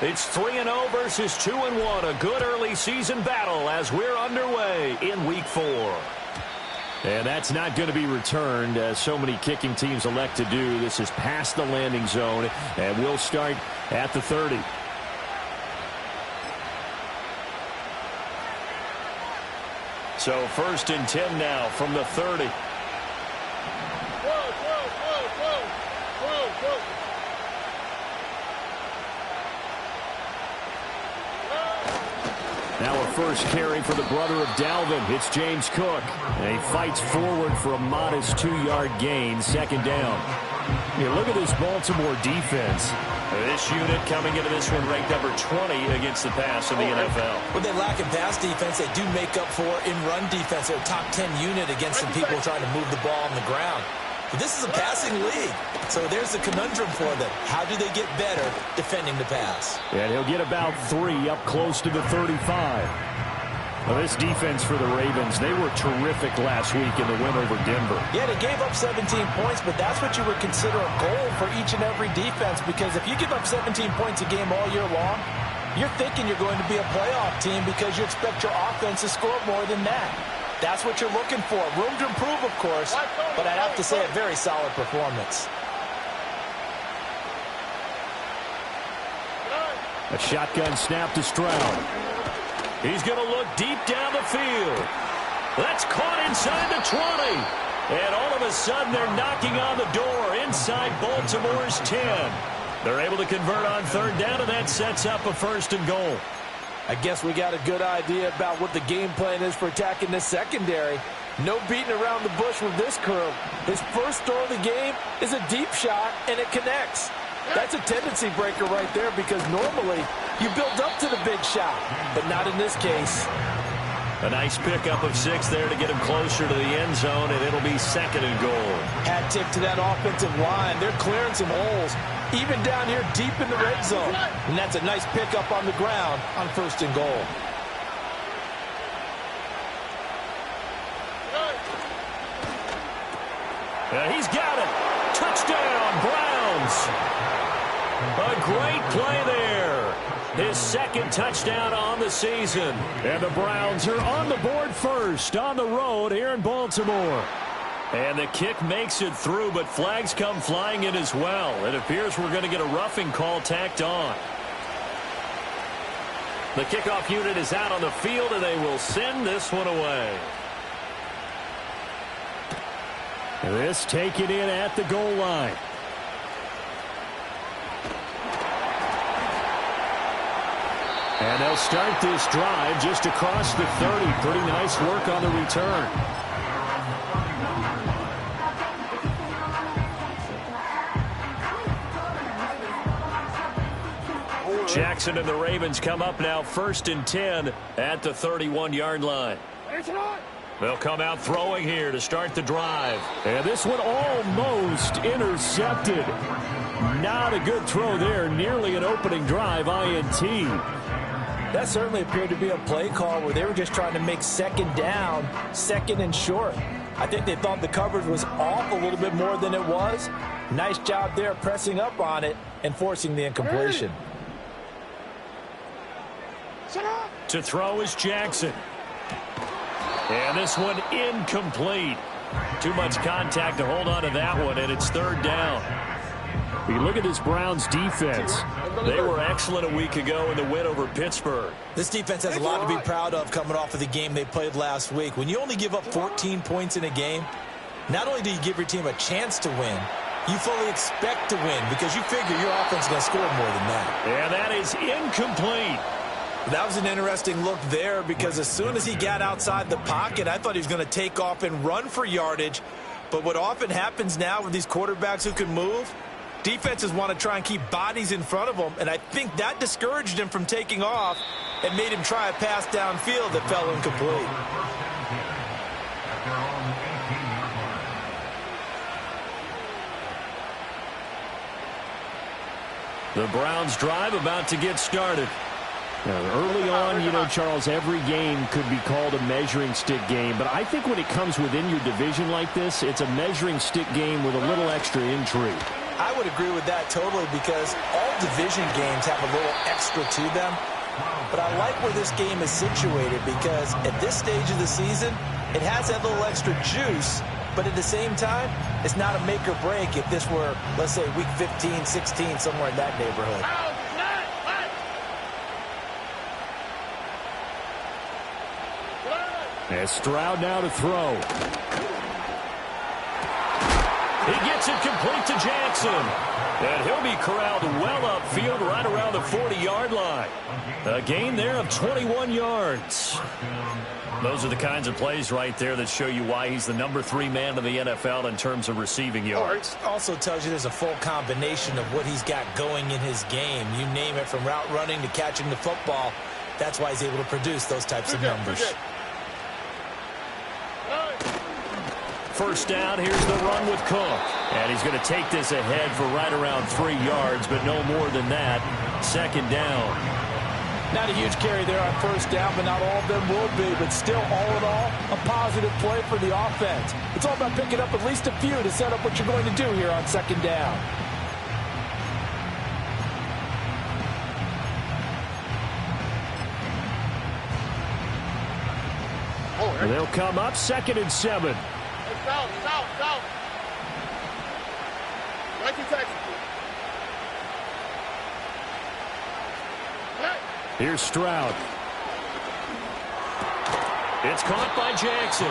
It's 3-0 versus 2-1. A good early season battle as we're underway in Week 4. And that's not going to be returned, as so many kicking teams elect to do. This is past the landing zone, and we'll start at the 30. So 1st and 10 now from the 30. Now a first carry for the brother of Dalvin. It's James Cook. And he fights forward for a modest 2-yard gain. 2nd down. Here, look at this Baltimore defense. This unit coming into this one ranked number 20 against the pass in the NFL. When they lack in pass defense, they do make up for in run defense. They're a top 10 unit against some people trying to move the ball on the ground. But this is a passing league, so there's the conundrum for them. How do they get better defending the pass? And he'll get about 3 up close to the 35. Well, this defense for the Ravens, they were terrific last week in the win over Denver. Yeah, they gave up 17 points, but that's what you would consider a goal for each and every defense, because if you give up 17 points a game all year long, you're thinking you're going to be a playoff team because you expect your offense to score more than that. That's what you're looking for. Room to improve, of course, but I'd have to say a very solid performance. A shotgun snap to Stroud. He's going to look deep down the field. That's caught inside the 20. And all of a sudden, they're knocking on the door inside Baltimore's 10. They're able to convert on 3rd down, and that sets up a 1st and goal. I guess we got a good idea about what the game plan is for attacking this secondary. No beating around the bush with this crew. His first throw of the game is a deep shot, and it connects. That's a tendency breaker right there, because normally you build up to the big shot, but not in this case. A nice pickup of 6 there to get him closer to the end zone, and it'll be 2nd and goal. Hat tip to that offensive line. They're clearing some holes, even down here deep in the red zone. And that's a nice pickup on the ground on 1st and goal. He's got it. Touchdown, Browns. A great play there. His 2nd touchdown on the season. And the Browns are on the board first on the road here in Baltimore. And the kick makes it through, but flags come flying in as well. It appears we're going to get a roughing call tacked on. The kickoff unit is out on the field, and they will send this one away. This taken in at the goal line. And they'll start this drive just across the 30. Pretty nice work on the return. Jackson and the Ravens come up now 1st and 10 at the 31-yard line. They'll come out throwing here to start the drive. And this one almost intercepted. Not a good throw there. Nearly an opening drive, INT. That certainly appeared to be a play call where they were just trying to make 2nd down, 2nd and short. I think they thought the coverage was off a little bit more than it was. Nice job there pressing up on it and forcing the incompletion. To throw is Jackson. And this one incomplete. Too much contact to hold on to that one, and it's 3rd down. You look at this Browns defense. They were excellent a week ago in the win over Pittsburgh. This defense has a lot to be proud of coming off of the game they played last week. When you only give up 14 points in a game, not only do you give your team a chance to win, you fully expect to win because you figure your offense is going to score more than that. And that is incomplete. That was an interesting look there because as soon as he got outside the pocket, I thought he was going to take off and run for yardage. But what often happens now with these quarterbacks who can move, defenses want to try and keep bodies in front of them, and I think that discouraged him from taking off and made him try a pass downfield that fell incomplete. The Browns drive about to get started. Now, early on, you know, Charles, every game could be called a measuring stick game. But I think when it comes within your division like this, it's a measuring stick game with a little extra intrigue. I would agree with that totally because all division games have a little extra to them. But I like where this game is situated because at this stage of the season, it has that little extra juice. But at the same time, it's not a make or break if this were, let's say, week 15, 16, somewhere in that neighborhood. And Stroud now to throw. He gets it complete to Jackson. And he'll be corralled well upfield right around the 40-yard line. A gain there of 21 yards. Those are the kinds of plays right there that show you why he's the number 3 man in the NFL in terms of receiving yards. Also tells you there's a full combination of what he's got going in his game. You name it, from route running to catching the football. That's why he's able to produce those types of numbers. First down, here's the run with Cook. And he's going to take this ahead for right around 3 yards, but no more than that. Second down. Not a huge carry there on first down, but not all of them will be. But still, all in all, a positive play for the offense. It's all about picking up at least a few to set up what you're going to do here on second down. And they'll come up 2nd and 7. South. Right to Texas. Here's Stroud. It's caught by Jackson.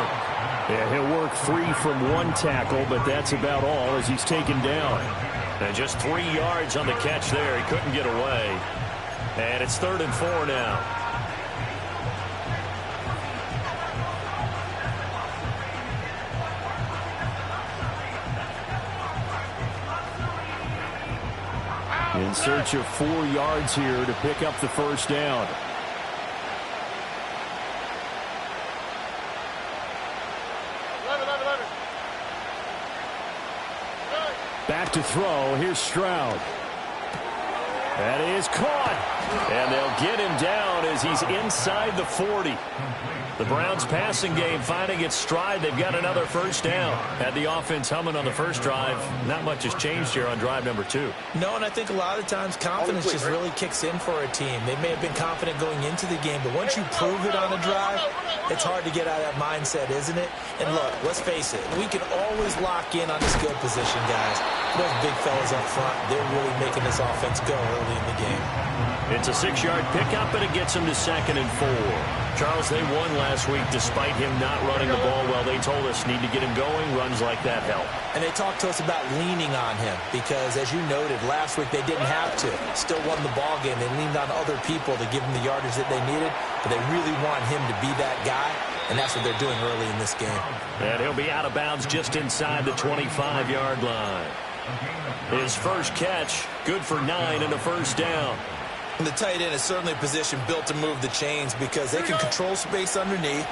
And he'll work free from 1 tackle, but that's about all as he's taken down. And just 3 yards on the catch there. He couldn't get away. And it's 3rd and 4 now. In search of 4 yards here to pick up the first down. Back to throw. Here's Stroud. That is caught. And they'll get him down as he's inside the 40. The Browns passing game finding its stride. They've got another first down. Had the offense humming on the first drive. Not much has changed here on drive number 2. No, and I think a lot of times confidence just really kicks in for a team. They may have been confident going into the game, but once you prove it on a drive, it's hard to get out of that mindset, isn't it? And look, let's face it, we can always lock in on the skill position, guys. Those big fellas up front, they're really making this offense go early in the game. It's a 6-yard pickup, and it gets him to 2nd and 4. Charles, they won last week despite him not running the ball well. They told us need to get him going. Runs like that help. And they talked to us about leaning on him because, as you noted, last week they didn't have to. Still won the ball game. They leaned on other people to give them the yardage that they needed, but they really want him to be that guy, and that's what they're doing early in this game. And he'll be out of bounds just inside the 25-yard line. His first catch, good for 9 and a first down. And the tight end is certainly a position built to move the chains because they can control space underneath.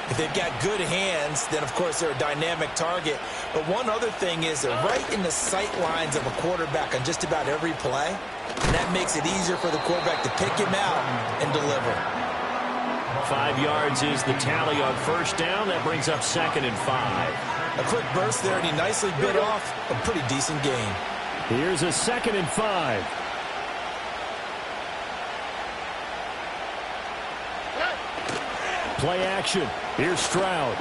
If they've got good hands, then, of course, they're a dynamic target. But one other thing is they're right in the sight lines of a quarterback on just about every play. And that makes it easier for the quarterback to pick him out and deliver. 5 yards is the tally on first down. That brings up 2nd and 5. A quick burst there, and he nicely bit off a pretty decent gain. Here's a 2nd and 5. Play action. Here's Stroud.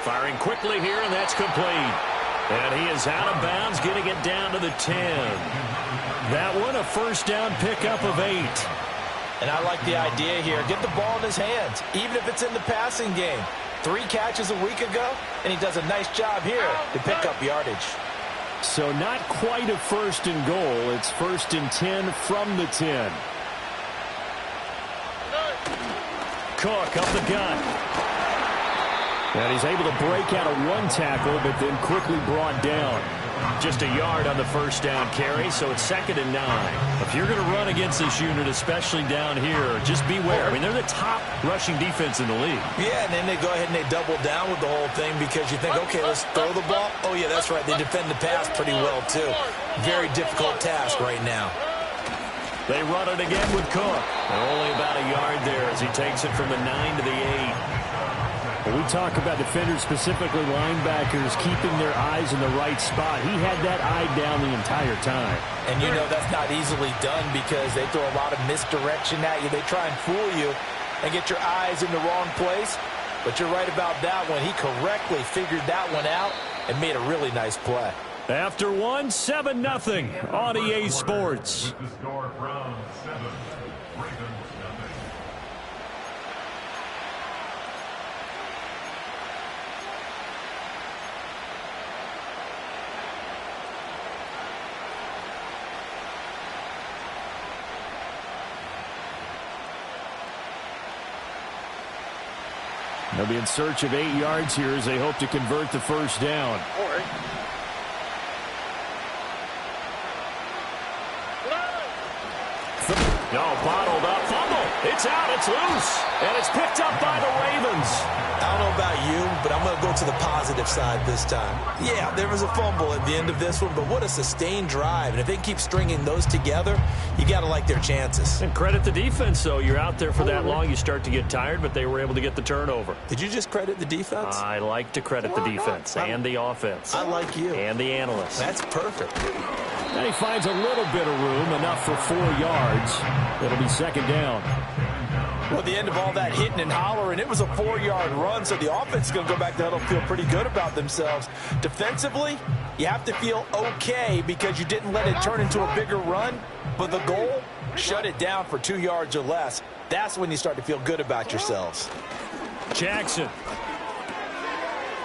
Firing quickly here, and that's complete. And he is out of bounds, getting it down to the 10. That one, a first down pickup of 8. And I like the idea here. Get the ball in his hands, even if it's in the passing game. 3 catches a week ago, and he does a nice job here to pick up yardage. So not quite a first and goal. It's 1st and 10 from the 10. Cook up the gut. And he's able to break out of 1 tackle, but then quickly brought down. Just a yard on the first down carry, so it's 2nd and 9. If you're going to run against this unit, especially down here, just beware. I mean, they're the top rushing defense in the league. Yeah, and then they go ahead and they double down with the whole thing because you think, okay, let's throw the ball. Oh, yeah, that's right. They defend the pass pretty well, too. Very difficult task right now. They run it again with Cook. And only about a yard there as he takes it from the 9 to the 8. When we talk about defenders, specifically linebackers, keeping their eyes in the right spot, he had that eye down the entire time. And you know that's not easily done because they throw a lot of misdirection at you. They try and fool you and get your eyes in the wrong place. But you're right about that one. He correctly figured that one out and made a really nice play. After one, 7-0 on EA Sports. With the score from 7, Ravens 0. They'll be in search of 8 yards here as they hope to convert the first down. No, bottled up. Fumble. It's out. It's loose. And it's picked up by the Ravens. I don't know about you, but I'm going to go to the positive side this time. Yeah, there was a fumble at the end of this one, but what a sustained drive. And if they keep stringing those together, you got to like their chances. And credit the defense, though. You're out there for that long, you start to get tired, but they were able to get the turnover. Did you just credit the defense? I like to credit the defense and the offense. I like you. And the analysts. That's perfect. And he finds a little bit of room, enough for 4 yards. It'll be second down. Well, at the end of all that hitting and hollering, it was a 4-yard run, so the offense is going to go back to huddle, feel pretty good about themselves. Defensively, you have to feel okay because you didn't let it turn into a bigger run, but the goal, shut it down for 2 yards or less. That's when you start to feel good about yourselves. Jackson.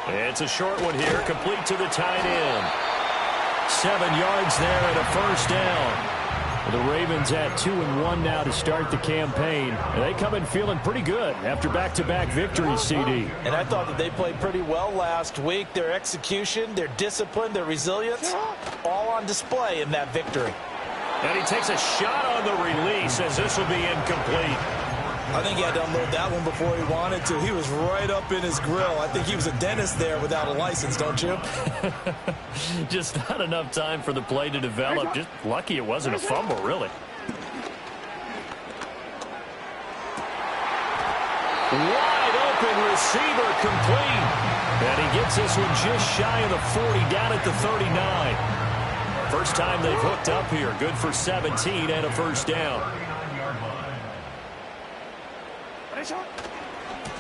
It's a short one here, complete to the tight end. 7 yards there and a first down. The Ravens at 2-1 now to start the campaign. They come in feeling pretty good after back-to-back victories, CD. And I thought that they played pretty well last week. Their execution, their discipline, their resilience, all on display in that victory. And he takes a shot on the release as this will be incomplete. I think he had to unload that one before he wanted to. He was right up in his grill. I think he was a dentist there without a license, don't you? Just not enough time for the play to develop. Just lucky it wasn't a fumble, really. Wide open receiver complete. And he gets this one just shy of the 40, down at the 39. First time they've hooked up here. Good for 17 and a first down.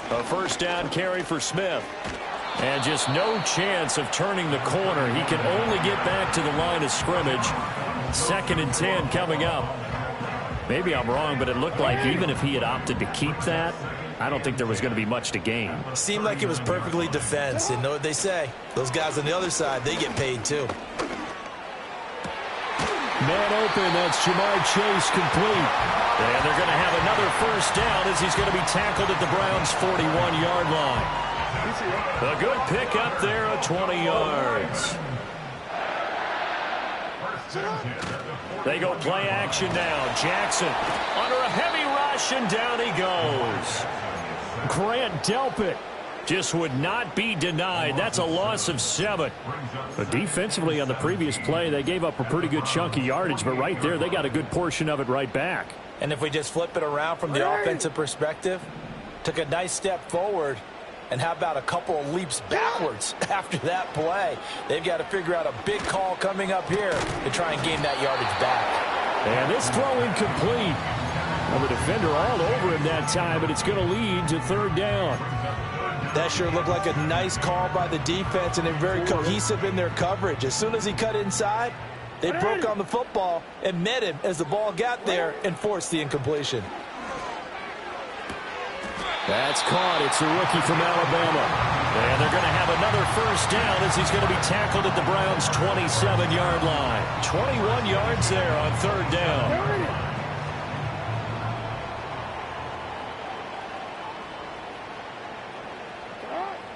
A first down carry for Smith. And just no chance of turning the corner. He can only get back to the line of scrimmage. 2nd and 10 coming up. Maybe I'm wrong, but it looked like even if he had opted to keep that, I don't think there was going to be much to gain. Seemed like it was perfectly defense. And know what they say? Those guys on the other side, they get paid too. Man open, that's Jamar Chase complete. And they're going to have another first down as he's going to be tackled at the Browns' 41-yard line. A good pickup there of 20 yards. They go play action now. Jackson under a heavy rush, and down he goes. Grant Delpit just would not be denied. That's a loss of 7. But defensively on the previous play, they gave up a pretty good chunk of yardage, but right there, they got a good portion of it right back. And if we just flip it around from the offensive perspective, took a nice step forward, and how about a couple of leaps backwards after that play? They've got to figure out a big call coming up here to try and gain that yardage back. And this throw incomplete. Well, the defender all over him that time, but it's going to lead to 3rd down. That sure looked like a nice call by the defense, and they're very cohesive in their coverage. As soon as he cut inside, they broke on the football and met him as the ball got there and forced the incompletion. That's caught. It's a rookie from Alabama. And they're going to have another first down as he's going to be tackled at the Browns' 27-yard line. 21 yards there on 3rd down.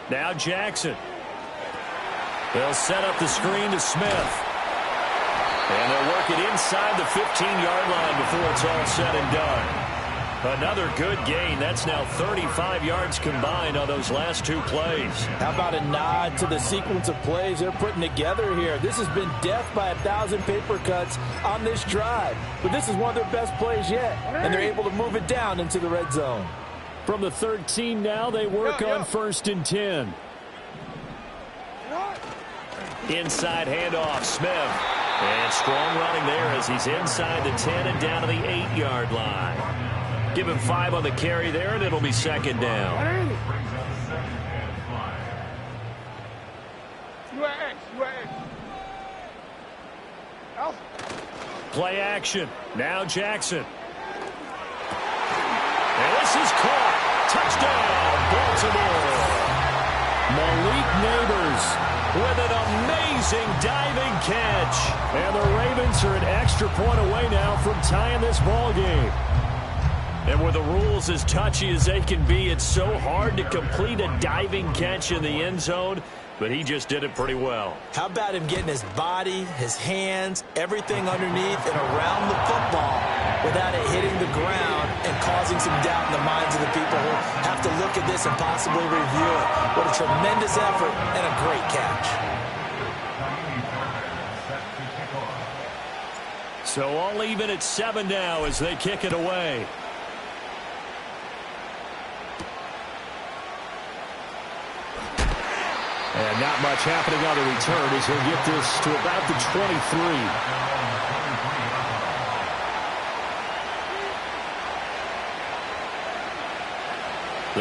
Now Jackson. They'll set up the screen to Smith. And they'll work it inside the 15-yard line before it's all said and done. Another good gain. That's now 35 yards combined on those last 2 plays. How about a nod to the sequence of plays they're putting together here? This has been death by 1,000 paper cuts on this drive. But this is one of their best plays yet. And they're able to move it down into the red zone. From the 13 now, they work on 1st and 10. Inside handoff, Smith. And strong running there as he's inside the 10 and down to the 8-yard line. Give him 5 on the carry there, and it'll be 2nd down. Play action. Now Jackson. And this is caught. Touchdown, Baltimore. Malik Neighbors with an amazing diving catch. And the Ravens are an extra point away now from tying this ball game. And with the rules as touchy as they can be, it's so hard to complete a diving catch in the end zone. But he just did it pretty well. How about him getting his body, his hands, everything underneath and around the football without it hitting the ground and causing some doubt in the minds of the people who have to look at this and possibly review it. What a tremendous effort and a great catch. So all even at 7 now as they kick it away. And not much happening on the return as he'll get this to about the 23.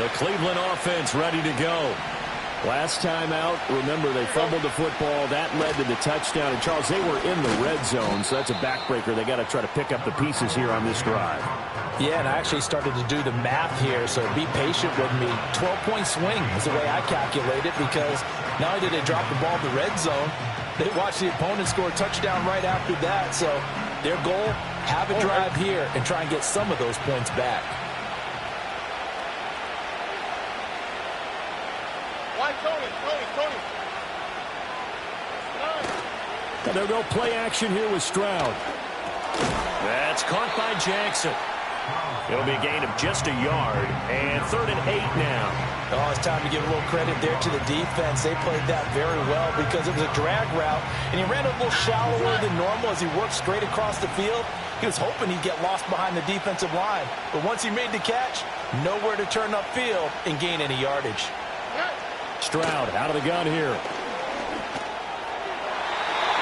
The Cleveland offense ready to go. Last time out, remember, they fumbled the football. That led to the touchdown. And, Charles, they were in the red zone, so that's a backbreaker. They got to try to pick up the pieces here on this drive. Yeah, and I actually started to do the math here, so be patient with me. 12-point swing is the way I calculate it, because not only did they drop the ball in the red zone, they watched the opponent score a touchdown right after that. So their goal, have a drive here and try and get some of those points back. And they'll go play action here with Stroud. That's caught by Jackson. It'll be a gain of just a yard, and 3rd and 8 now. Oh, it's time to give a little credit there to the defense. They played that very well because it was a drag route, and he ran a little shallower than normal as he worked straight across the field. He was hoping he'd get lost behind the defensive line, but once he made the catch, nowhere to turn upfield and gain any yardage. Stroud out of the gun here.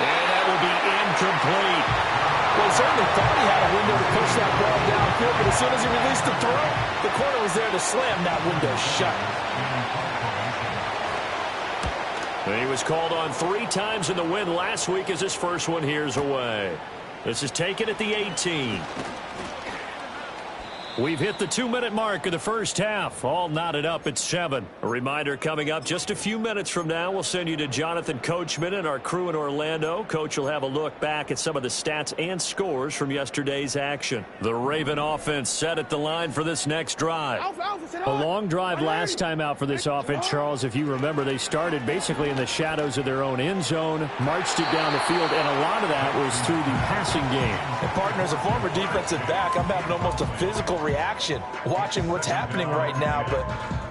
And that will be incomplete. Well, he certainly thought he had a window to push that ball downfield, but as soon as he released the throw, the corner was there to slam that window shut. And he was called on 3 times in the win last week as his first one here's away. This is taken at the 18. We've hit the 2-minute mark of the first half. All knotted up at 7. A reminder coming up just a few minutes from now. We'll send you to Jonathan Coachman and our crew in Orlando. Coach will have a look back at some of the stats and scores from yesterday's action. The Raven offense set at the line for this next drive. A long drive last time out for this offense, Charles. If you remember, they started basically in the shadows of their own end zone, marched it down the field, and a lot of that was through the passing game. And partner, as a former defensive back, I'm having almost a physical reaction watching what's happening right now, but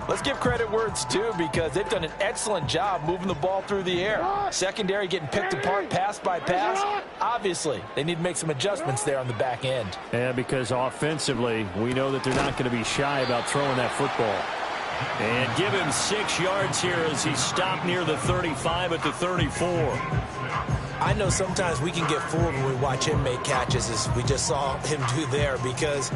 let's give credit where it's due because they've done an excellent job moving the ball through the air. Secondary getting picked apart pass by pass. Obviously, they need to make some adjustments there on the back end. Yeah, because offensively, we know that they're not going to be shy about throwing that football. And give him 6 yards here as he stopped near the 35 at the 34. I know sometimes we can get fooled when we watch him make catches, as we just saw him do there, because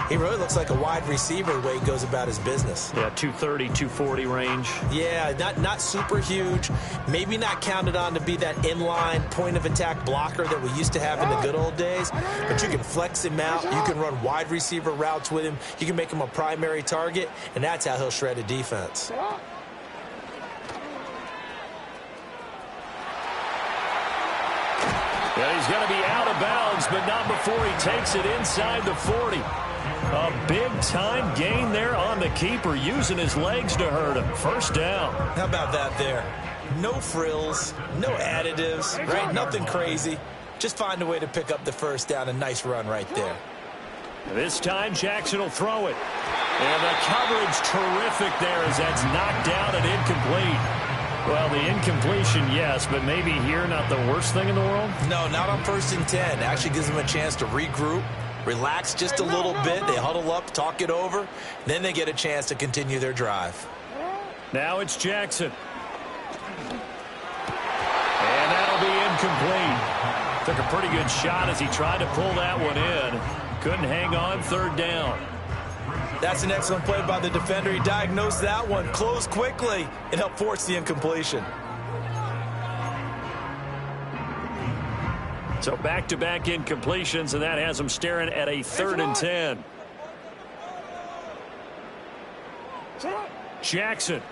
he really looks like a wide receiver the way he goes about his business. Yeah, 230, 240 range. Yeah, not super huge. Maybe not counted on to be that inline point-of-attack blocker that we used to have in the good old days, but you can flex him out. You can run wide receiver routes with him. You can make him a primary target, and that's how he'll shred a defense. Yeah, he's going to be out of bounds, but not before he takes it inside the 40. A big-time gain there on the keeper, using his legs to hurt him. 1st down. How about that there? No frills, no additives, right? Nothing crazy. Just find a way to pick up the 1st down. A nice run right there. This time, Jackson will throw it. And the coverage terrific there as that's knocked down and incomplete. Well, the incompletion, yes, but maybe here not the worst thing in the world? No, not on 1st and 10. Actually gives them a chance to regroup, relax just a little bit. They huddle up, talk it over. Then they get a chance to continue their drive. Now it's Jackson. And that'll be incomplete. Took a pretty good shot as he tried to pull that one in. Couldn't hang on, third down. That's an excellent play by the defender. He diagnosed that one, closed quickly, and helped force the incompletion. So back-to-back incompletions, and that has them staring at a 3rd and 10. Jackson.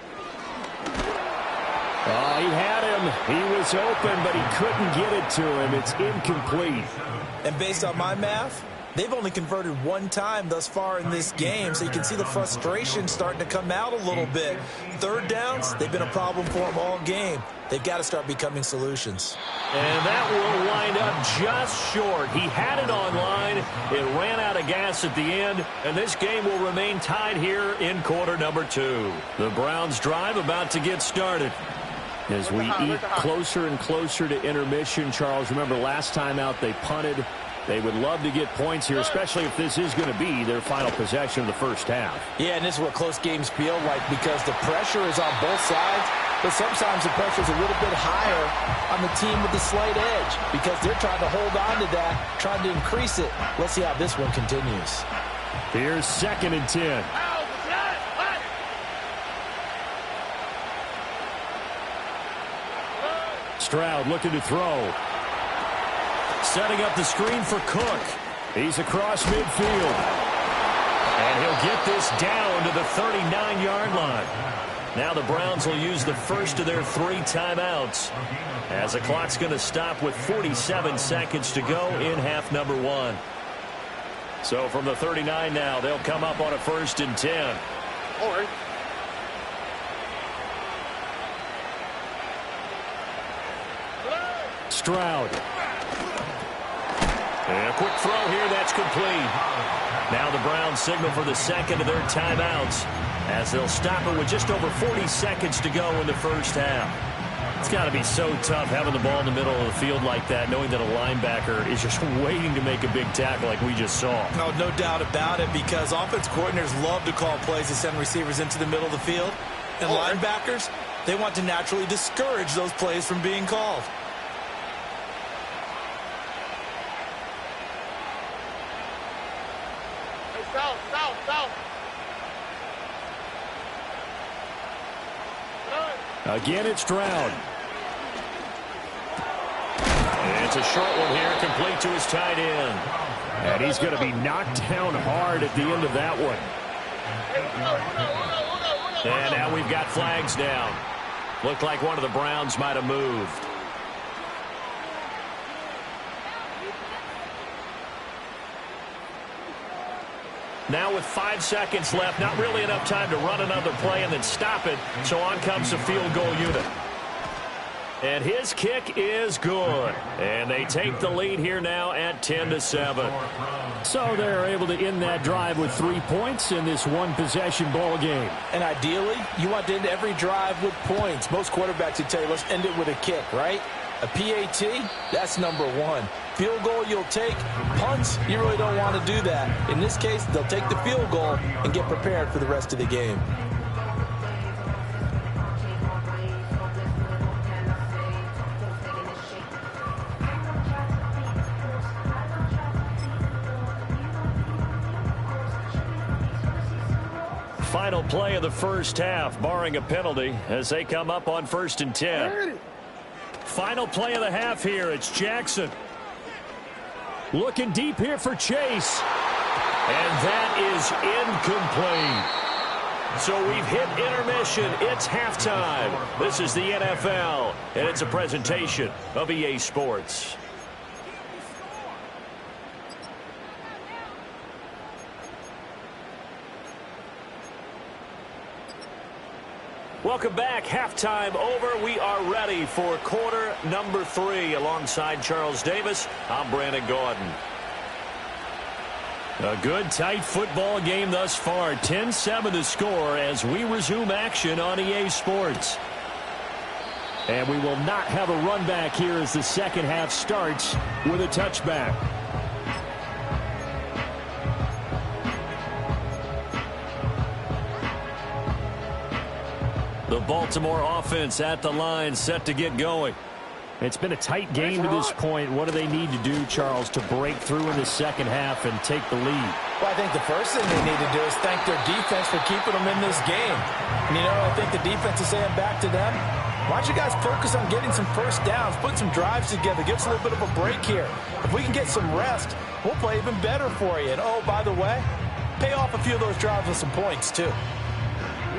Oh, he had him. He was open, but he couldn't get it to him. It's incomplete. And based on my math, they've only converted one time thus far in this game, so you can see the frustration starting to come out a little bit. Third downs, they've been a problem for them all game. They've got to start becoming solutions. And that will wind up just short. He had it on line. It ran out of gas at the end, and this game will remain tied here in quarter number 2. The Browns drive about to get started. As we eat closer and closer to intermission, Charles, remember last time out they punted. They would love to get points here, especially if this is going to be their final possession of the first half. Yeah, and this is what close games feel like because the pressure is on both sides, but sometimes the pressure is a little bit higher on the team with the slight edge because they're trying to hold on to that, trying to increase it. Let's see how this one continues. Here's 2nd and 10. Stroud looking to throw. Setting up the screen for Cook. He's across midfield. And he'll get this down to the 39-yard line. Now the Browns will use the first of their 3 timeouts as the clock's going to stop with 47 seconds to go in half number 1. So from the 39 now, they'll come up on a 1st and 10. All right. Stroud. And a quick throw here, that's complete. Now the Browns signal for the 2nd of their timeouts as they'll stop it with just over 40 seconds to go in the first half. It's got to be so tough having the ball in the middle of the field like that, knowing that a linebacker is just waiting to make a big tackle like we just saw. No doubt about it, because offense coordinators love to call plays to send receivers into the middle of the field. And linebackers, they want to naturally discourage those plays from being called. South. Again, it's Stroud. And it's a short one here, complete to his tight end. And he's going to be knocked down hard at the end of that one. And now we've got flags down. Looked like one of the Browns might have moved. Now with 5 seconds left, not really enough time to run another play and then stop it. So on comes the field goal unit. And his kick is good. And they take the lead here now at 10-7. So they're able to end that drive with 3 points in this one-possession ball game. And ideally, you want to end every drive with points. Most quarterbacks would tell you, let's end it with a kick, right? A PAT, that's number 1. Field goal you'll take. Punts, you really don't want to do that. In this case, they'll take the field goal and get prepared for the rest of the game. Final play of the first half, barring a penalty, as they come up on 1st and 10. Final play of the half here. It's Jackson. Looking deep here for Chase. And that is incomplete. So we've hit intermission. It's halftime. This is the NFL, and it's a presentation of EA Sports. Welcome back. Halftime over. We are ready for quarter number 3. Alongside Charles Davis, I'm Brandon Gordon. A good, tight football game thus far. 10-7 to score as we resume action on EA Sports. And we will not have a run back here as the second half starts with a touchback. The Baltimore offense at the line, set to get going. It's been a tight game to this point. What do they need to do, Charles, to break through in the second half and take the lead? Well, I think the first thing they need to do is thank their defense for keeping them in this game. And, I think the defense is saying back to them, why don't you guys focus on getting some first downs, put some drives together, give us a little bit of a break here. If we can get some rest, we'll play even better for you. And, oh, by the way, pay off a few of those drives with some points, too.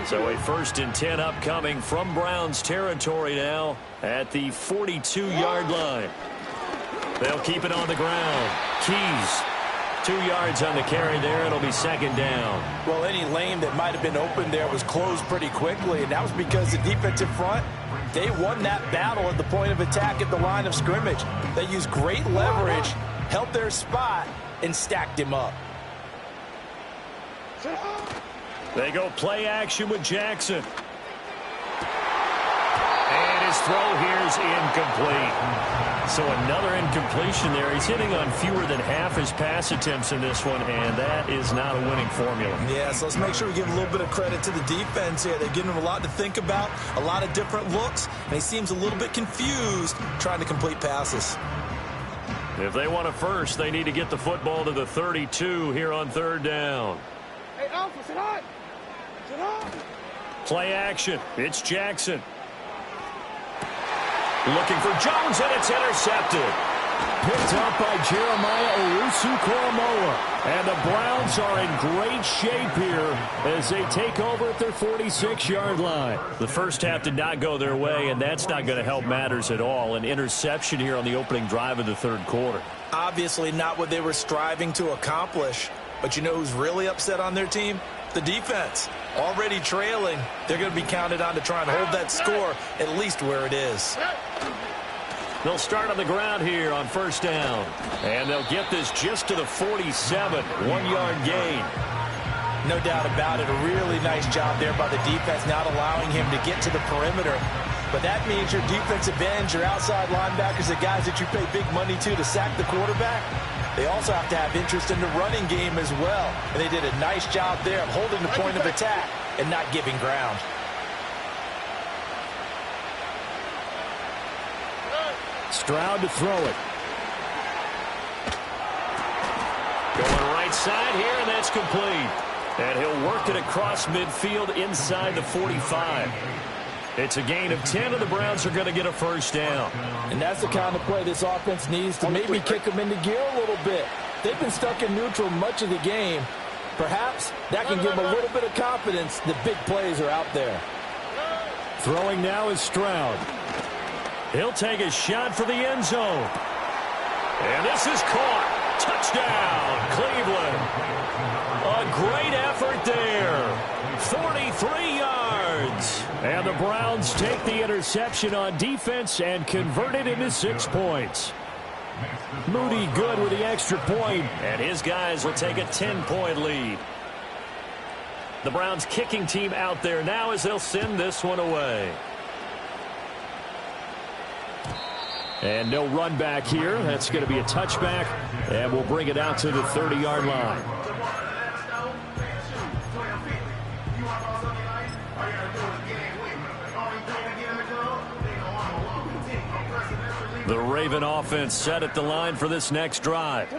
So a 1st and 10 upcoming from Browns territory now at the 42-yard line. They'll keep it on the ground. Keys, 2 yards on the carry there. It'll be 2nd down. Well, any lane that might have been open there was closed pretty quickly, and that was because the defensive front, they won that battle at the point of attack at the line of scrimmage. They used great leverage, held their spot, and stacked him up. They go play action with Jackson. And his throw here is incomplete. So another incompletion there. He's hitting on fewer than half his pass attempts in this one, and that is not a winning formula. Yeah, so let's make sure we give a little bit of credit to the defense here. They're giving him a lot to think about, a lot of different looks, and he seems a little bit confused trying to complete passes. If they want a first, they need to get the football to the 32 here on 3rd down. Hey, Alpha, sit on. Sit on. Play action. It's Jackson. Looking for Jones, and it's intercepted. Picked up by Jeremiah Owusu-Koramoah. And the Browns are in great shape here as they take over at their 46-yard line. The first half did not go their way, and that's not going to help matters at all. An interception here on the opening drive of the 3rd quarter. Obviously not what they were striving to accomplish. But you know who's really upset on their team? The defense. Already trailing. They're going to be counted on to try and hold that score at least where it is. They'll start on the ground here on 1st down. And they'll get this just to the 47. 1-yard gain. No doubt about it. A really nice job there by the defense, not allowing him to get to the perimeter. But that means your defensive ends, your outside linebackers, the guys that you pay big money to sack the quarterback, they also have to have interest in the running game as well. And they did a nice job there of holding the point of attack and not giving ground. Stroud to throw it. Going right side here, and that's complete. And he'll work it across midfield inside the 45. It's a gain of 10, and the Browns are going to get a 1st down. And that's the kind of play this offense needs to maybe kick them into gear a little bit. They've been stuck in neutral much of the game. Perhaps that can give them a little bit of confidence. The big plays are out there. Throwing now is Stroud. He'll take a shot for the end zone. And this is caught. Touchdown, Cleveland. A great effort there. 43 yards. And the Browns take the interception on defense and convert it into 6 points. Moody good with the extra point. And his guys will take a 10-point lead. The Browns kicking team out there now as they'll send this one away. And no run back here. That's going to be a touchback. And we'll bring it out to the 30-yard line. The Raven offense set at the line for this next drive.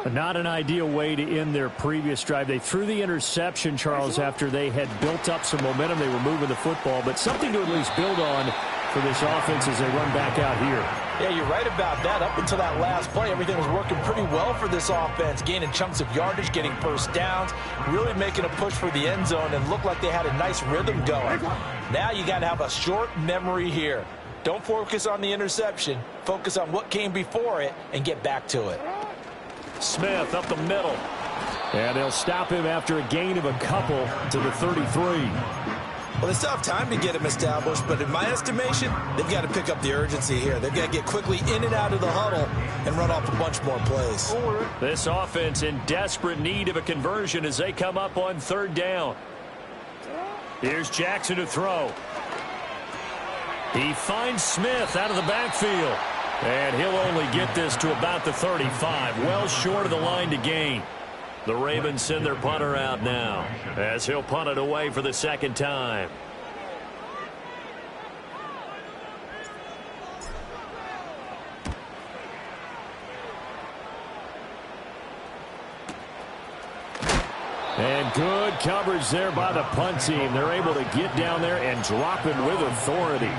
Not an ideal way to end their previous drive. They threw the interception, Charles, after they had built up some momentum. They were moving the football, but something to at least build on for this offense as they run back out here. Yeah, you're right about that. Up until that last play, everything was working pretty well for this offense, gaining chunks of yardage, getting first downs, really making a push for the end zone, and looked like they had a nice rhythm going. Now you got to have a short memory here. Don't focus on the interception. Focus on what came before it and get back to it. Smith up the middle. And they'll stop him after a gain of a couple to the 33. Well, they still have time to get him established, but in my estimation, they've got to pick up the urgency here. They've got to get quickly in and out of the huddle and run off a bunch more plays. This offense in desperate need of a conversion as they come up on 3rd down. Here's Jackson to throw. He finds Smith out of the backfield. And he'll only get this to about the 35, well short of the line to gain. The Ravens send their punter out now as he'll punt it away for the 2nd time. And good coverage there by the punt team. They're able to get down there and drop it with authority.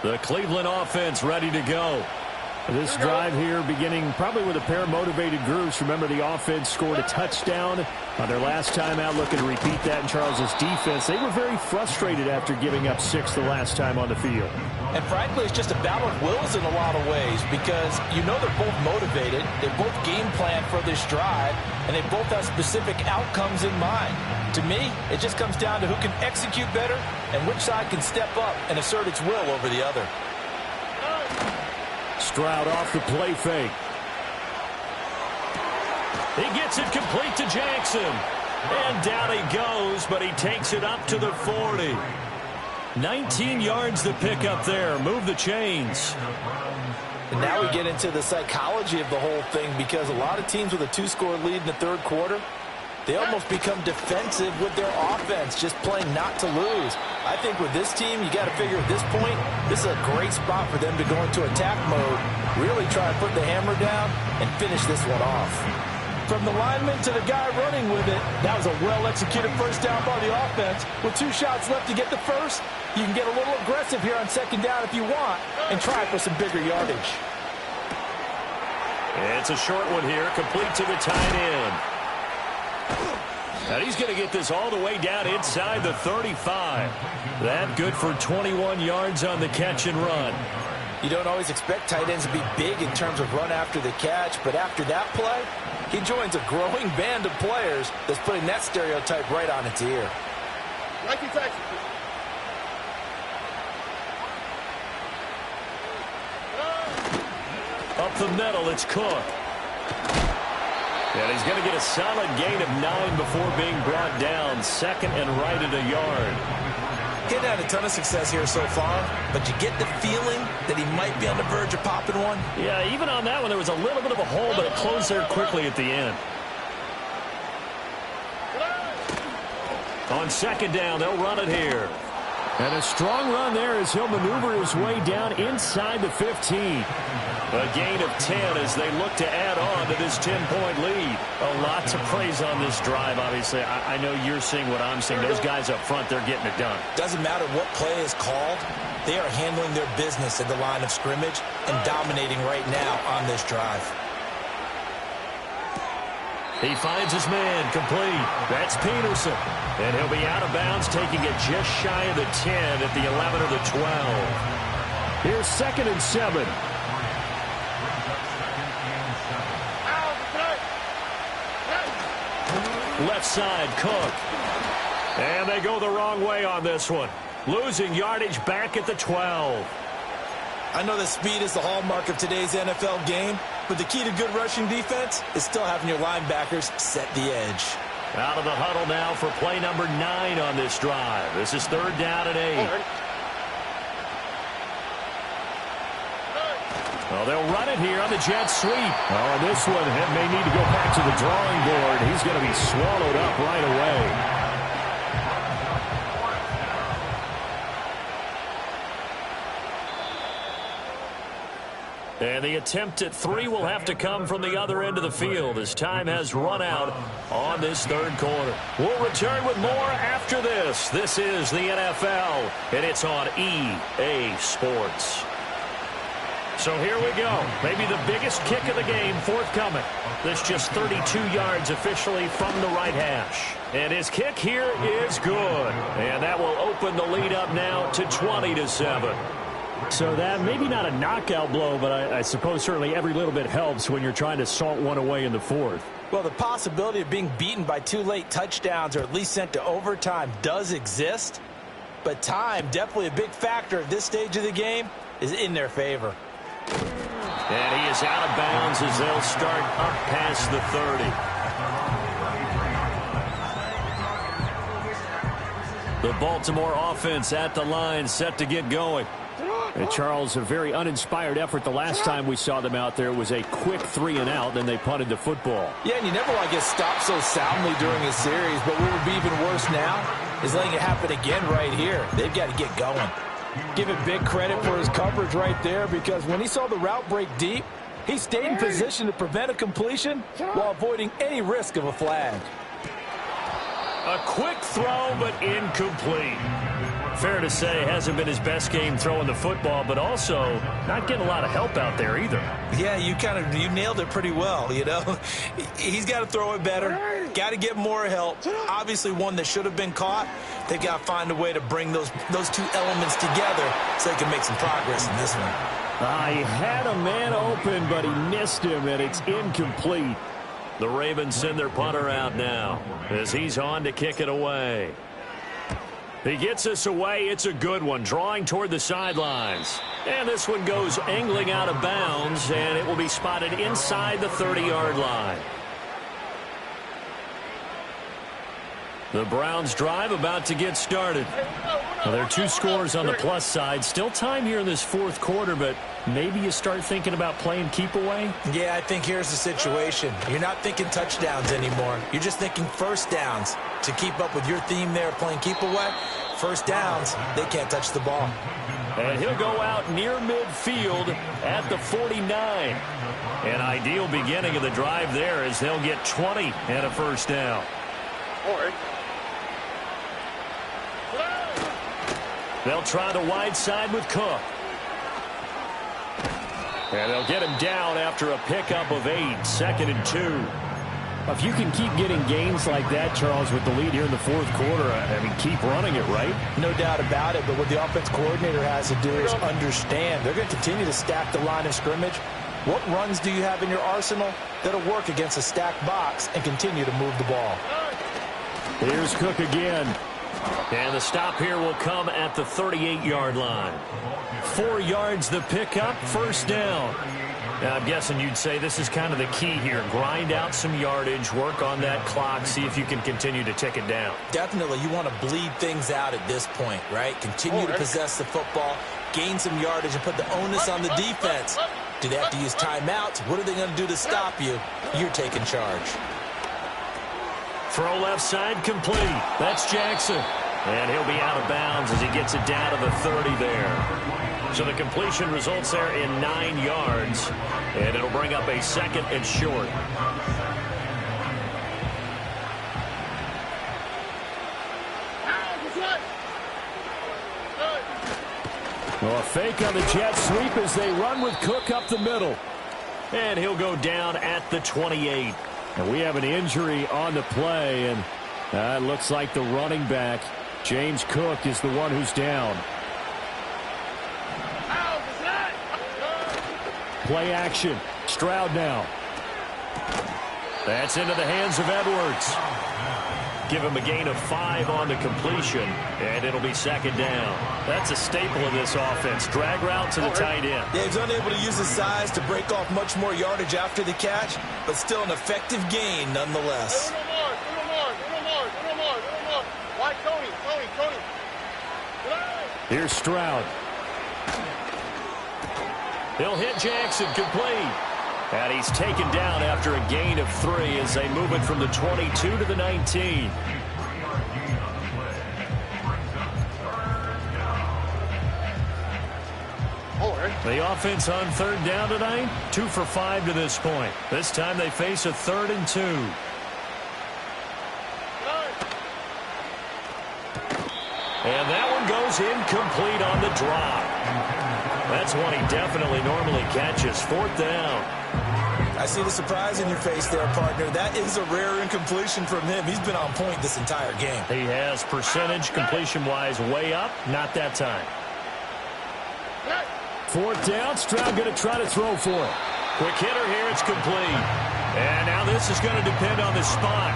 The Cleveland offense ready to go. This drive here beginning probably with a pair of motivated groups. Remember, the offense scored a touchdown on their last time out, looking to repeat that in Charles's defense. They were very frustrated after giving up 6 the last time on the field. And frankly, it's just a battle of wills in a lot of ways because you know they're both motivated. They both game plan for this drive, and they both have specific outcomes in mind. To me, it just comes down to who can execute better and which side can step up and assert its will over the other. Stroud off the play fake. He gets it complete to Jackson. And down he goes, but he takes it up to the 40. 19 yards to pick up there. Move the chains. And now we get into the psychology of the whole thing because a lot of teams with a 2-score lead in the third quarter, they almost become defensive with their offense, just playing not to lose. I think with this team, you got to figure at this point, this is a great spot for them to go into attack mode, really try and put the hammer down and finish this one off. From the lineman to the guy running with it, that was a well-executed first down by the offense. With 2 shots left to get the first, you can get a little aggressive here on second down if you want and try for some bigger yardage. It's a short one here, complete to the tight end. And he's going to get this all the way down inside the 35. That good for 21 yards on the catch and run. You don't always expect tight ends to be big in terms of run after the catch, but after that play, he joins a growing band of players that's putting that stereotype right on its ear. Like you Texas. Up the middle, it's Cook. And he's going to get a solid gain of 9 before being brought down. Second and right at a yard. He's had a ton of success here so far, but you get the feeling that he might be on the verge of popping one. Yeah, even on that one, there was a little bit of a hole, but it closed there quickly at the end. On second down, they'll run it here. And a strong run there as he'll maneuver his way down inside the 15. A gain of 10 as they look to add on to this 10-point lead. A lot to praise on this drive, obviously. I know you're seeing what I'm seeing. Those guys up front, they're getting it done. Doesn't matter what play is called. They are handling their business at the line of scrimmage and dominating right now on this drive. He finds his man complete. That's Peterson. And he'll be out of bounds, taking it just shy of the 10 at the 11 or the 12. Here's 2nd and 7. Left side, Cook. And they go the wrong way on this one. Losing yardage back at the 12. I know that speed is the hallmark of today's NFL game, but the key to good rushing defense is still having your linebackers set the edge. Out of the huddle now for play number 9 on this drive. This is 3rd down and 8. Well, they'll run it here on the jet sweep. Oh, and this one may need to go back to the drawing board. He's going to be swallowed up right away. And the attempt at 3 will have to come from the other end of the field as time has run out on this 3rd quarter. We'll return with more after this. This is the NFL, and it's on EA Sports. So here we go. Maybe the biggest kick of the game forthcoming. This just 32 yards officially from the right hash. And his kick here is good. And that will open the lead up now to 20-7. So that maybe not a knockout blow, but I suppose certainly every little bit helps when you're trying to salt one away in the 4th. Well, the possibility of being beaten by 2 late touchdowns or at least sent to overtime does exist. But time, definitely a big factor at this stage of the game, is in their favor. And he is out of bounds as they'll start up past the 30. The Baltimore offense at the line, set to get going. And Charles, a very uninspired effort the last time we saw them out there. It was a quick 3 and out, then they punted the football. Yeah, and you never want to get stopped so soundly during a series, but what would be even worse now is letting it happen again right here. They've got to get going. Give it big credit for his coverage right there, because when he saw the route break deep, he stayed in position to prevent a completion while avoiding any risk of a flag. A quick throw, but incomplete. Fair to say, hasn't been his best game throwing the football, but also not getting a lot of help out there either. Yeah, you nailed it pretty well, you know. He's got to throw it better, got to get more help. Obviously one that should have been caught. They've got to find a way to bring those two elements together so they can make some progress in this one. He had a man open, but he missed him, and it's incomplete. The Ravens send their punter out now as he's on to kick it away. He gets us away. It's a good one, drawing toward the sidelines. And this one goes angling out of bounds, and it will be spotted inside the 30-yard line. The Browns drive about to get started. Well, there are 2 scores on the plus side. Still time here in this fourth quarter, but maybe you start thinking about playing keep away? Yeah, I think here's the situation. You're not thinking touchdowns anymore. You're just thinking first downs. To keep up with your theme there, playing keep away, first downs, they can't touch the ball. And he'll go out near midfield at the 49. An ideal beginning of the drive there as they'll get 20 and a first down. They'll try the wide side with Cook. And they'll get him down after a pickup of 8, 2nd and 2. If you can keep getting gains like that, Charles, with the lead here in the fourth quarter, I mean, keep running it, right? No doubt about it, but what the offense coordinator has to do is understand. They're going to continue to stack the line of scrimmage. What runs do you have in your arsenal that'll work against a stacked box and continue to move the ball? Here's Cook again. And the stop here will come at the 38-yard line. 4 yards the pickup, first down. Now, I'm guessing you'd say this is kind of the key here. Grind out some yardage, work on that clock, see if you can continue to tick it down. Definitely, you want to bleed things out at this point, right? Continue to possess the football, gain some yardage, and put the onus on the defense. Do they have to use timeouts? What are they going to do to stop you? You're taking charge. Throw left side complete. That's Jackson. And he'll be out of bounds as he gets it down to the 30 there. So the completion results there in 9 yards. And it'll bring up a 2nd and short. Well, a fake on the jet sweep as they run with Cook up the middle. And he'll go down at the 28. And we have an injury on the play, and it looks like the running back, James Cook, is the one who's down. Play action. Stroud now. That's into the hands of Edwards. Give him a gain of 5 on the completion, and it'll be 2nd down. That's a staple of this offense. Drag route to the tight end. Yeah, he's unable to use his size to break off much more yardage after the catch, but still an effective gain nonetheless. Here's Stroud. He'll hit Jackson complete. And he's taken down after a gain of 3 as they move it from the 22 to the 19. The offense on 3rd down tonight, 2 for 5 to this point. This time they face a 3rd and 2. And that one goes incomplete on the drop. That's one he definitely normally catches. 4th down. I see the surprise in your face there, partner. That is a rare incompletion from him. He's been on point this entire game. He has percentage completion-wise way up. Not that time. 4th down. Stroud going to try to throw for it. Quick hitter here. It's complete. And now this is going to depend on the spot.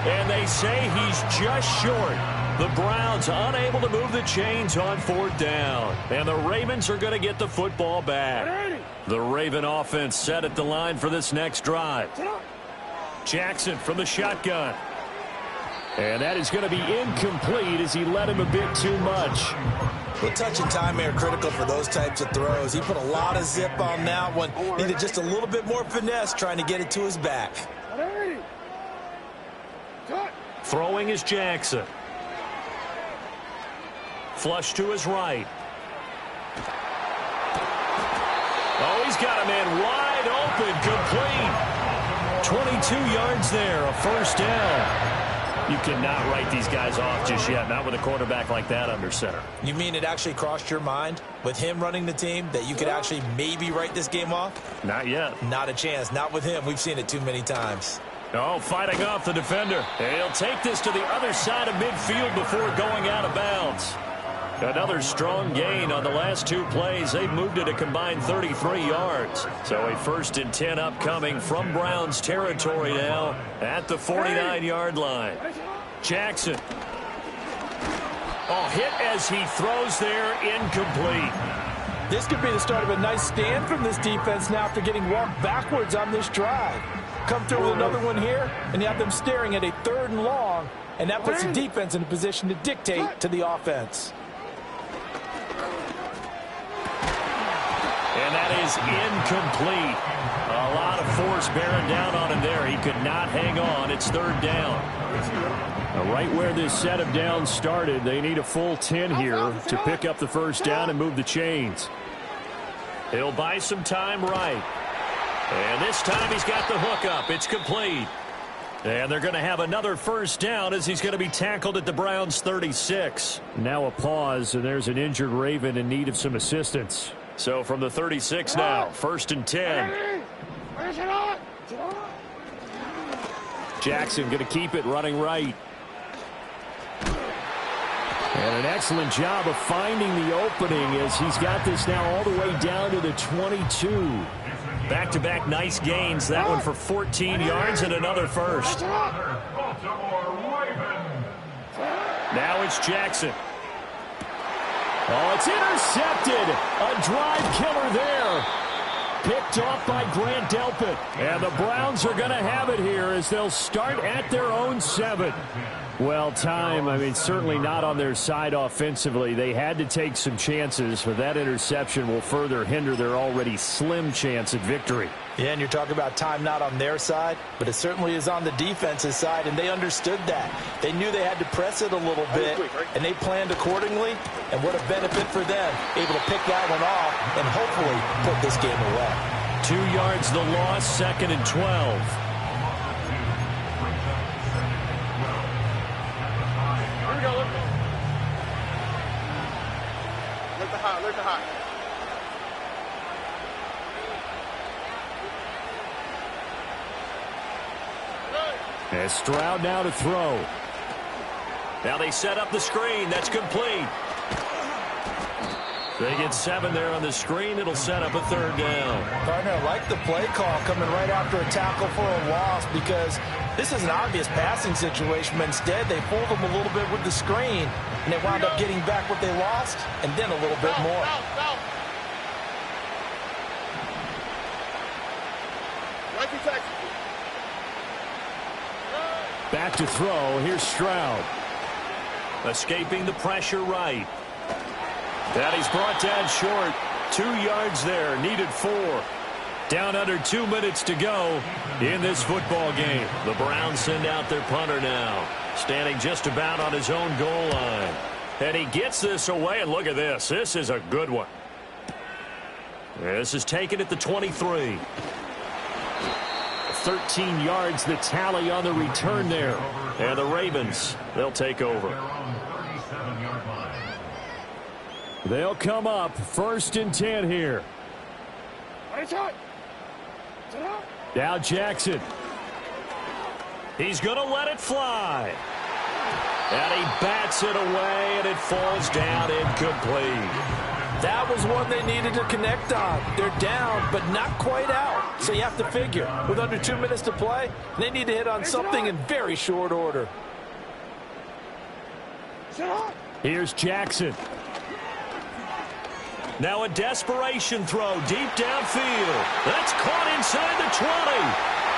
And they say he's just short. The Browns unable to move the chains on 4th down. And the Ravens are going to get the football back. The Raven offense set at the line for this next drive. Jackson from the shotgun. And that is going to be incomplete as he led him a bit too much. Well, touch and time are critical for those types of throws. He put a lot of zip on that one. Needed just a little bit more finesse trying to get it to his back. Throwing is Jackson. Flush to his right. Oh, he's got a man wide open, complete. 22 yards there, a first down. You cannot write these guys off just yet, not with a quarterback like that under center. You mean it actually crossed your mind with him running the team that you could actually maybe write this game off? Not yet. Not a chance. Not with him. We've seen it too many times. Oh, fighting off the defender. He'll take this to the other side of midfield before going out of bounds. Another strong gain on the last two plays. They've moved it a combined 33 yards. So a 1st and 10 upcoming from Browns territory now at the 49-yard line. Jackson. Oh, hit as he throws there, incomplete. This could be the start of a nice stand from this defense now after getting walked backwards on this drive. Come through with another one here, and you have them staring at a 3rd and long, and that puts the defense in a position to dictate to the offense. And that is incomplete. A lot of force bearing down on him there. He could not hang on. It's 3rd down. Right where this set of downs started, they need a full 10 here to pick up the first down and move the chains. He'll buy some time right. And this time he's got the hook up. It's complete. And they're going to have another first down as he's going to be tackled at the Browns' 36. Now a pause, and there's an injured Raven in need of some assistance. So from the 36 now, 1st and 10. Jackson going to keep it running right. And an excellent job of finding the opening as he's got this now all the way down to the 22. Back-to-back nice gains. That one for 14 yards and another first. Now it's Jackson. Oh, it's intercepted. A drive killer there. Picked off by Grant Delpit. And the Browns are going to have it here as they'll start at their own 7. Well, time, certainly not on their side offensively. They had to take some chances, but that interception will further hinder their already slim chance at victory. Yeah, and you're talking about time not on their side, but it certainly is on the defense's side, and they understood that. They knew they had to press it a little bit, and they planned accordingly, and what a benefit for them, able to pick that one off and hopefully put this game away. 2 yards the loss, 2nd and 12. Alert the hot. And Stroud now to throw. Now they set up the screen. That's complete. They get 7 there on the screen. It'll set up a 3rd down. Partner, I like the play call coming right after a tackle for a loss because this is an obvious passing situation, but instead they fooled them a little bit with the screen, and they wound up getting back what they lost and then a little bit more. Back to throw. Here's Stroud. Escaping the pressure right. And he's brought down short. 2 yards there. Needed 4. Down under 2 minutes to go in this football game. The Browns send out their punter now. Standing just about on his own goal line. And he gets this away, and look at this. This is a good one. This is taken at the 23. 13 yards the tally on the return there. And the Ravens, they'll take over. They'll come up 1st and 10 here. Now Jackson. He's going to let it fly. And he bats it away, and it falls down incomplete. That was one they needed to connect on. They're down, but not quite out. So you have to figure, with under 2 minutes to play, they need to hit on something in very short order. Here's Jackson. Now a desperation throw deep downfield. That's caught inside the 20.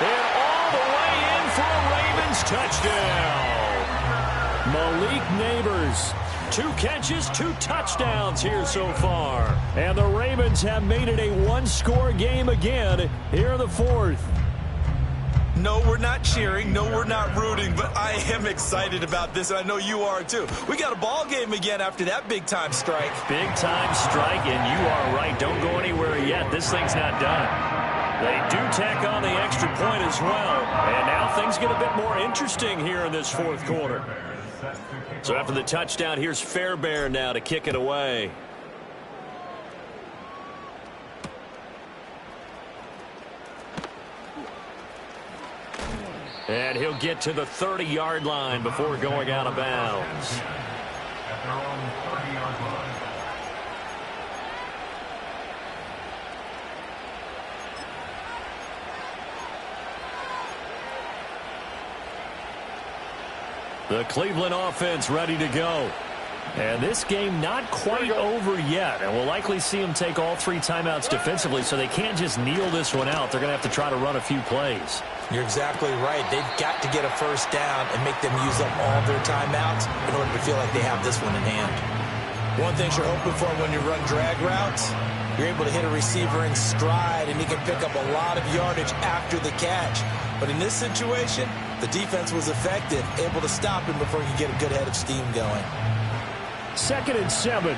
And all the way in for a Ravens touchdown. Malik Neighbors. 2 catches, 2 touchdowns here so far. And the Ravens have made it a 1-score game again here in the 4th. No, we're not cheering. No, we're not rooting. But I am excited about this, and I know you are too. We got a ball game again after that big-time strike. Big-time strike, and you are right. Don't go anywhere yet. This thing's not done. They do tack on the extra point as well. And now things get a bit more interesting here in this fourth quarter. So after the touchdown, here's Fairbairn now to kick it away. And he'll get to the 30-yard line before going out of bounds. At their own 30-yard line. The Cleveland offense ready to go. And this game not quite over yet. And we'll likely see them take all 3 timeouts defensively, so they can't just kneel this one out. They're going to have to try to run a few plays. You're exactly right. They've got to get a first down and make them use up all their timeouts in order to feel like they have this one in hand. One thing you're hoping for when you run drag routes, you're able to hit a receiver in stride, and he can pick up a lot of yardage after the catch. But in this situation, the defense was effective, able to stop him before he could get a good head of steam going. 2nd and 7.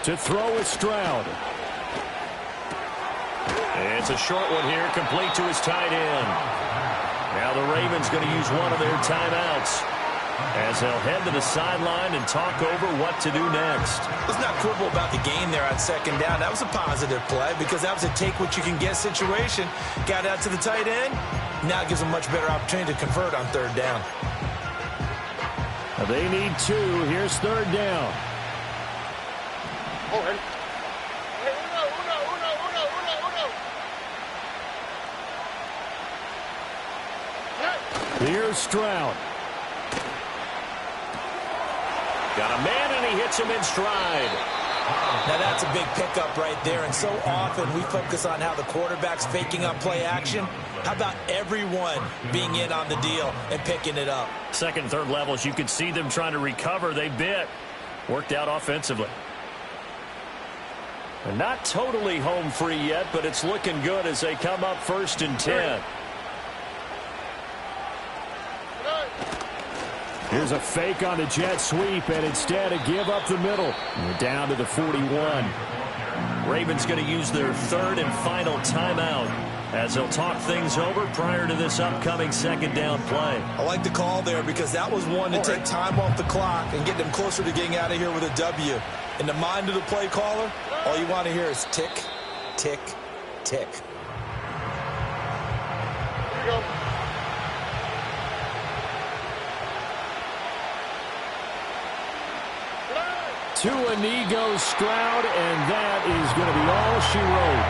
To throw is Stroud. It's a short one here, complete to his tight end. Now the Ravens going to use one of their timeouts as they'll head to the sideline and talk over what to do next. Let's not quibble about the gain there on 2nd down. That was a positive play because that was a take-what-you-can-get situation. Got out to the tight end. Now it gives them a much better opportunity to convert on 3rd down. Now they need 2. Here's 3rd down. Oh, ready? Here's Stroud. Got a man, and he hits him in stride. Now that's a big pickup right there, and so often we focus on how the quarterback's faking up play action. How about everyone being in on the deal and picking it up? 2nd, 3rd levels, you could see them trying to recover. They bit. Worked out offensively. And not totally home free yet, but it's looking good as they come up 1st and 10. Here's a fake on the jet sweep, and instead a give up the middle. We're down to the 41. Ravens going to use their 3rd and final timeout as they'll talk things over prior to this upcoming 2nd down play. I like the call there because that was one to take time off the clock and get them closer to getting out of here with a W. In the mind of the play caller, all you want to hear is tick, tick, tick. Here we go. To a knee goes Stroud, and that is going to be all she wrote.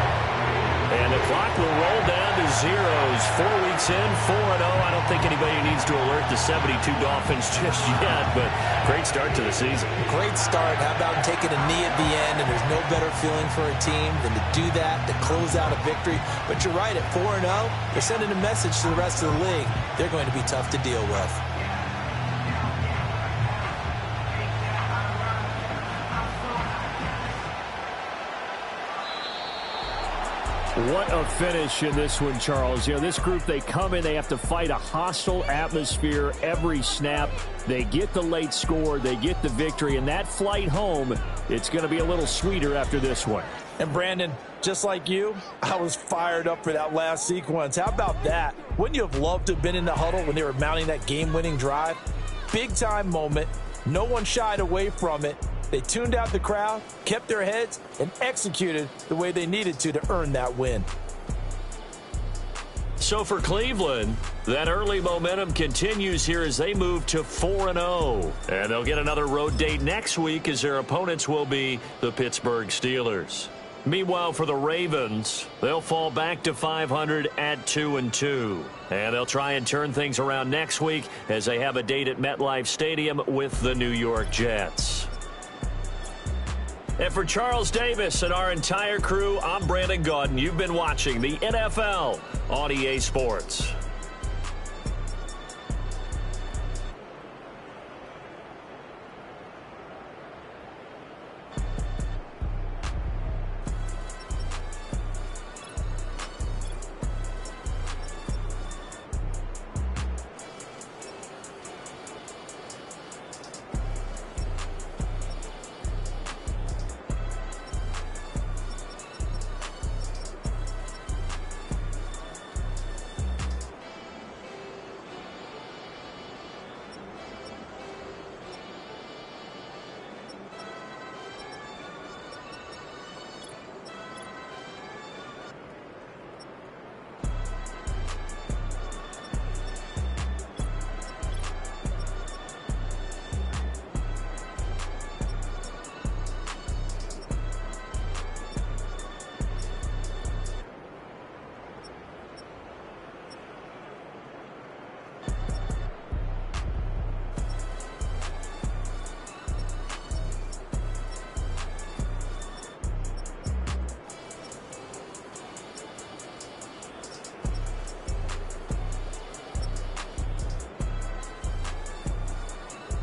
And the clock will roll down to zeros. 4 weeks in, 4-0. I don't think anybody needs to alert the 72 Dolphins just yet, but great start to the season. Great start. How about taking a knee at the end, and there's no better feeling for a team than to do that, to close out a victory. But you're right, at 4-0, they're sending a message to the rest of the league. They're going to be tough to deal with. What a finish in this one, Charles. You know, this group, they come in, they have to fight a hostile atmosphere every snap. They get the late score, they get the victory, and that flight home, it's going to be a little sweeter after this one. And Brandon, just like you, I was fired up for that last sequence. How about that? Wouldn't you have loved to have been in the huddle when they were mounting that game-winning drive? Big-time moment. No one shied away from it. They tuned out the crowd, kept their heads, and executed the way they needed to earn that win. So for Cleveland, that early momentum continues here as they move to 4-0. And they'll get another road date next week as their opponents will be the Pittsburgh Steelers. Meanwhile, for the Ravens, they'll fall back to 500 at 2-2. And they'll try and turn things around next week as they have a date at MetLife Stadium with the New York Jets. And for Charles Davis and our entire crew, I'm Brandon Gaudin. You've been watching the NFL on EA Sports.